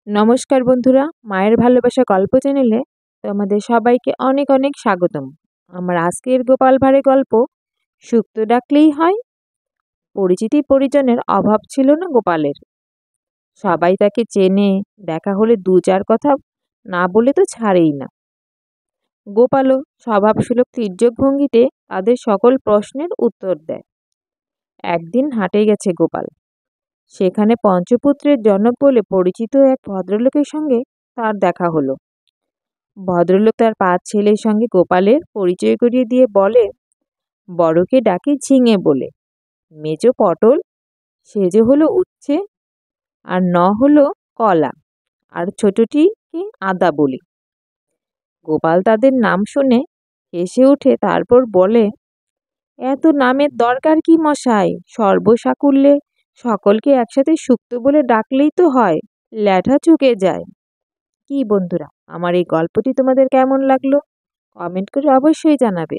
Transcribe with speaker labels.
Speaker 1: নমস্কার বন্ধুরা, মায়ের ভালোবাসা গল্প চ্যানেলে তোমাদের সবাইকে অনেক অনেক স্বাগতম। আমার আজকের গোপাল ভাঁড়ের গল্প সুক্ত ডাকলেই হয়। পরিচিতি পরিজনের অভাব ছিল না গোপালের। সবাই তাকে চেনে, দেখা হলে দু চার কথা না বলে তো ছাড়েই না। গোপালও স্বভাবসুলভ তির্যক ভঙ্গিতে তাদের সকল প্রশ্নের উত্তর দেয়। একদিন হাটে গেছে গোপাল। সেখানে পঞ্চপুত্রের জনক বলে পরিচিত এক ভদ্রলোকের সঙ্গে তার দেখা হলো। ভদ্রলোক তার 5 ছেলের সঙ্গে গোপালের পরিচয় করিয়ে দিয়ে বলে, বড়কে ডাকি ঝিঙে বলে, মেজো পটল, সে যে হলো উচ্ছে, আর হলো কলা, আর ছোটটিকে আদা বলি। গোপাল তাদের নাম শুনে হেসে উঠে তারপর বলে, এত নামের দরকার কি মশাই? সর্বসাকুল্যে সকলকে একসাথে সুক্ত বলে ডাকলেই তো হয়, ল্যাঠা চুকে যায়। কি বন্ধুরা, আমার এই গল্পটি তোমাদের কেমন লাগলো? কমেন্ট করে অবশ্যই জানাবে।